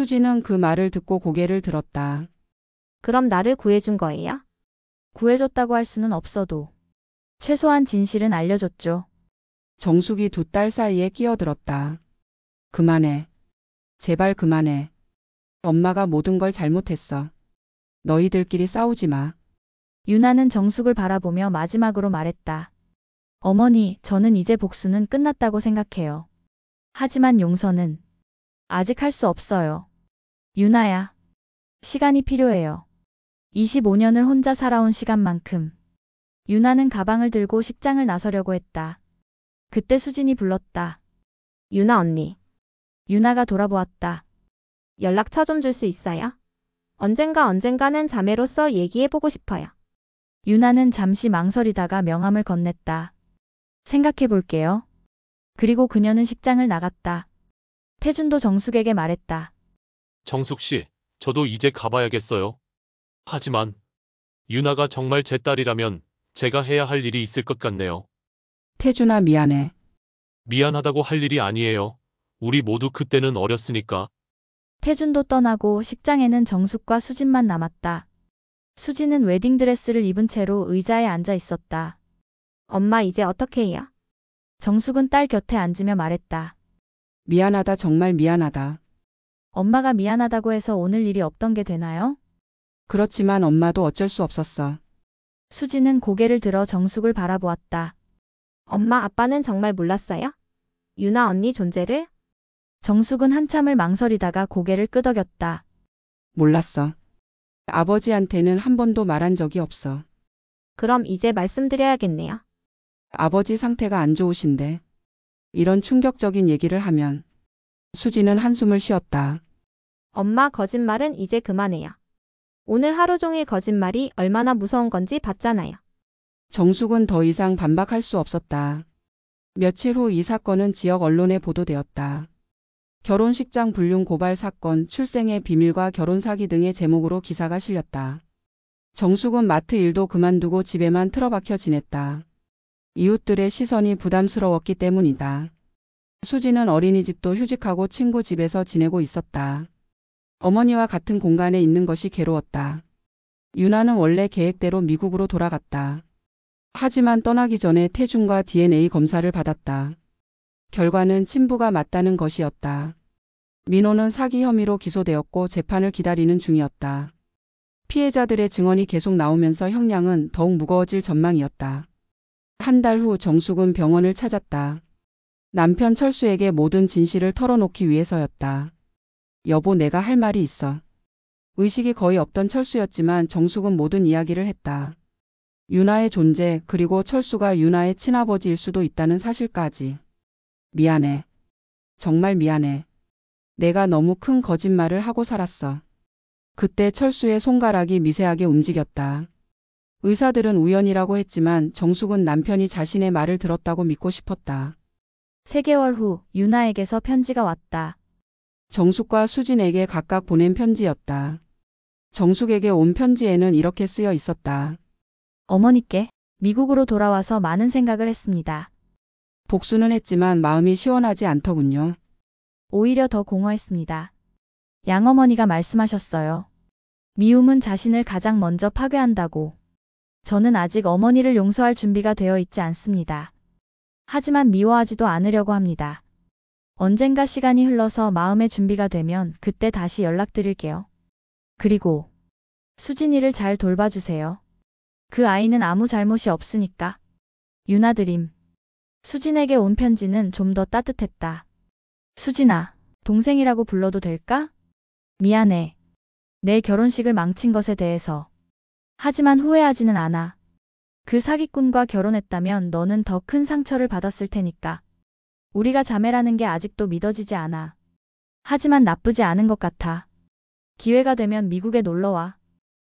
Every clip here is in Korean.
수지는 그 말을 듣고 고개를 들었다. 그럼 나를 구해준 거예요? 구해줬다고 할 수는 없어도 최소한 진실은 알려줬죠. 정숙이 두 딸 사이에 끼어들었다. 그만해. 제발 그만해. 엄마가 모든 걸 잘못했어. 너희들끼리 싸우지 마. 유나는 정숙을 바라보며 마지막으로 말했다. 어머니, 저는 이제 복수는 끝났다고 생각해요. 하지만 용서는 아직 할 수 없어요. 유나야, 시간이 필요해요. 25년을 혼자 살아온 시간만큼. 유나는 가방을 들고 식장을 나서려고 했다. 그때 수진이 불렀다. 유나 언니, 유나가 돌아보았다. 연락처 좀 줄 수 있어요? 언젠가는 자매로서 얘기해보고 싶어요. 유나는 잠시 망설이다가 명함을 건넸다. 생각해 볼게요. 그리고 그녀는 식장을 나갔다. 태준도 정숙에게 말했다. 정숙 씨, 저도 이제 가봐야겠어요. 하지만 유나가 정말 제 딸이라면 제가 해야 할 일이 있을 것 같네요. 태준아 미안해. 미안하다고 할 일이 아니에요. 우리 모두 그때는 어렸으니까. 태준도 떠나고 식장에는 정숙과 수진만 남았다. 수진은 웨딩드레스를 입은 채로 의자에 앉아 있었다. 엄마 이제 어떻게 해요? 정숙은 딸 곁에 앉으며 말했다. 미안하다 정말 미안하다. 엄마가 미안하다고 해서 오늘 일이 없던 게 되나요? 그렇지만 엄마도 어쩔 수 없었어. 수진은 고개를 들어 정숙을 바라보았다. 엄마 아빠는 정말 몰랐어요? 유나 언니 존재를? 정숙은 한참을 망설이다가 고개를 끄덕였다. 몰랐어. 아버지한테는 한 번도 말한 적이 없어. 그럼 이제 말씀드려야겠네요. 아버지 상태가 안 좋으신데. 이런 충격적인 얘기를 하면 수지는 한숨을 쉬었다. 엄마 거짓말은 이제 그만해요. 오늘 하루 종일 거짓말이 얼마나 무서운 건지 봤잖아요. 정숙은 더 이상 반박할 수 없었다. 며칠 후 이 사건은 지역 언론에 보도되었다. 결혼식장 불륜 고발 사건, 출생의 비밀과 결혼 사기 등의 제목으로 기사가 실렸다. 정숙은 마트 일도 그만두고 집에만 틀어박혀 지냈다. 이웃들의 시선이 부담스러웠기 때문이다. 수지는 어린이집도 휴직하고 친구 집에서 지내고 있었다. 어머니와 같은 공간에 있는 것이 괴로웠다. 유나는 원래 계획대로 미국으로 돌아갔다. 하지만 떠나기 전에 태준과 DNA 검사를 받았다. 결과는 친부가 맞다는 것이었다. 민호는 사기 혐의로 기소되었고 재판을 기다리는 중이었다. 피해자들의 증언이 계속 나오면서 형량은 더욱 무거워질 전망이었다. 한 달 후 정숙은 병원을 찾았다. 남편 철수에게 모든 진실을 털어놓기 위해서였다. 여보, 내가 할 말이 있어. 의식이 거의 없던 철수였지만 정숙은 모든 이야기를 했다. 유나의 존재, 그리고 철수가 유나의 친아버지일 수도 있다는 사실까지. 미안해. 정말 미안해. 내가 너무 큰 거짓말을 하고 살았어. 그때 철수의 손가락이 미세하게 움직였다. 의사들은 우연이라고 했지만 정숙은 남편이 자신의 말을 들었다고 믿고 싶었다. 3개월 후 유나에게서 편지가 왔다. 정숙과 수진에게 각각 보낸 편지였다. 정숙에게 온 편지에는 이렇게 쓰여 있었다. 어머니께 미국으로 돌아와서 많은 생각을 했습니다. 복수는 했지만 마음이 시원하지 않더군요. 오히려 더 공허했습니다. 양어머니가 말씀하셨어요. 미움은 자신을 가장 먼저 파괴한다고. 저는 아직 어머니를 용서할 준비가 되어 있지 않습니다. 하지만 미워하지도 않으려고 합니다. 언젠가 시간이 흘러서 마음의 준비가 되면 그때 다시 연락드릴게요. 그리고 수진이를 잘 돌봐주세요. 그 아이는 아무 잘못이 없으니까. 유나드림. 수진에게 온 편지는 좀 더 따뜻했다. 수진아, 동생이라고 불러도 될까? 미안해. 내 결혼식을 망친 것에 대해서. 하지만 후회하지는 않아. 그 사기꾼과 결혼했다면 너는 더 큰 상처를 받았을 테니까. 우리가 자매라는 게 아직도 믿어지지 않아. 하지만 나쁘지 않은 것 같아. 기회가 되면 미국에 놀러와.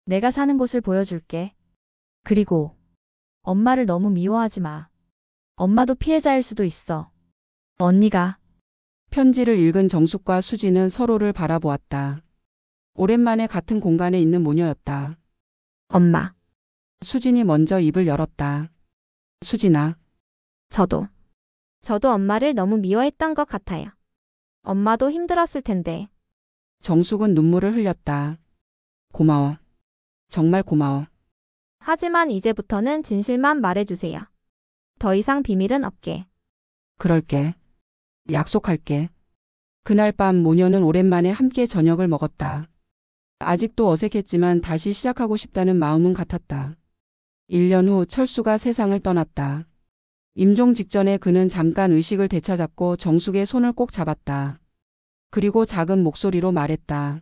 내가 사는 곳을 보여줄게. 그리고 엄마를 너무 미워하지 마. 엄마도 피해자일 수도 있어. 언니가. 편지를 읽은 정숙과 수지는 서로를 바라보았다. 오랜만에 같은 공간에 있는 모녀였다. 엄마, 수진이 먼저 입을 열었다. 수진아, 저도 엄마를 너무 미워했던 것 같아요. 엄마도 힘들었을 텐데. 정숙은 눈물을 흘렸다. 고마워. 정말 고마워. 하지만 이제부터는 진실만 말해주세요. 더 이상 비밀은 없게. 그럴게. 약속할게. 그날 밤 모녀는 오랜만에 함께 저녁을 먹었다. 아직도 어색했지만 다시 시작하고 싶다는 마음은 같았다. 1년 후 철수가 세상을 떠났다. 임종 직전에 그는 잠깐 의식을 되찾았고 정숙의 손을 꼭 잡았다. 그리고 작은 목소리로 말했다.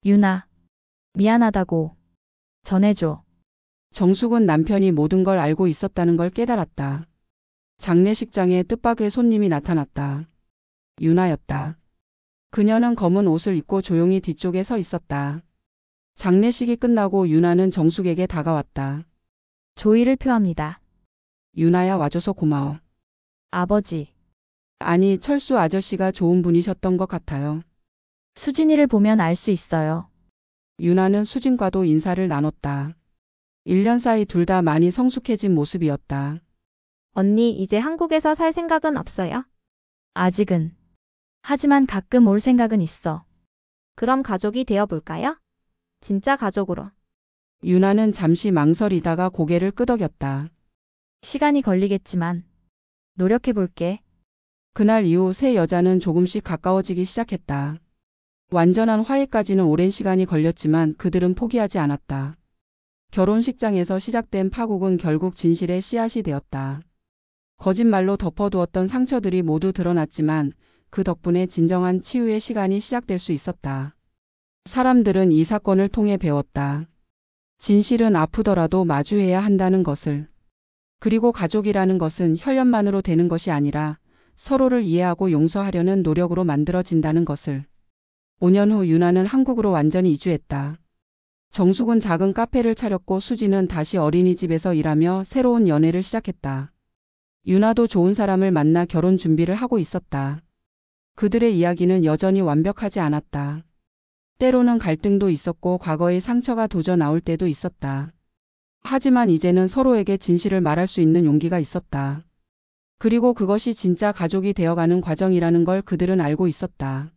유나, 미안하다고 전해줘. 정숙은 남편이 모든 걸 알고 있었다는 걸 깨달았다. 장례식장에 뜻밖의 손님이 나타났다. 유나였다. 그녀는 검은 옷을 입고 조용히 뒤쪽에 서 있었다. 장례식이 끝나고 유나는 정숙에게 다가왔다. 조의를 표합니다. 유나야, 와줘서 고마워. 아버지, 아니, 철수 아저씨가 좋은 분이셨던 것 같아요. 수진이를 보면 알 수 있어요. 유나는 수진과도 인사를 나눴다. 1년 사이 둘 다 많이 성숙해진 모습이었다. 언니, 이제 한국에서 살 생각은 없어요? 아직은. 하지만 가끔 올 생각은 있어. 그럼 가족이 되어볼까요? 진짜 가족으로. 유나는 잠시 망설이다가 고개를 끄덕였다. 시간이 걸리겠지만 노력해볼게. 그날 이후 세 여자는 조금씩 가까워지기 시작했다. 완전한 화해까지는 오랜 시간이 걸렸지만 그들은 포기하지 않았다. 결혼식장에서 시작된 파국은 결국 진실의 씨앗이 되었다. 거짓말로 덮어두었던 상처들이 모두 드러났지만 그 덕분에 진정한 치유의 시간이 시작될 수 있었다. 사람들은 이 사건을 통해 배웠다. 진실은 아프더라도 마주해야 한다는 것을. 그리고 가족이라는 것은 혈연만으로 되는 것이 아니라 서로를 이해하고 용서하려는 노력으로 만들어진다는 것을. 5년 후 유나는 한국으로 완전히 이주했다. 정숙은 작은 카페를 차렸고 수지는 다시 어린이집에서 일하며 새로운 연애를 시작했다. 유나도 좋은 사람을 만나 결혼 준비를 하고 있었다. 그들의 이야기는 여전히 완벽하지 않았다. 때로는 갈등도 있었고 과거의 상처가 도져 나올 때도 있었다. 하지만 이제는 서로에게 진실을 말할 수 있는 용기가 있었다. 그리고 그것이 진짜 가족이 되어가는 과정이라는 걸 그들은 알고 있었다.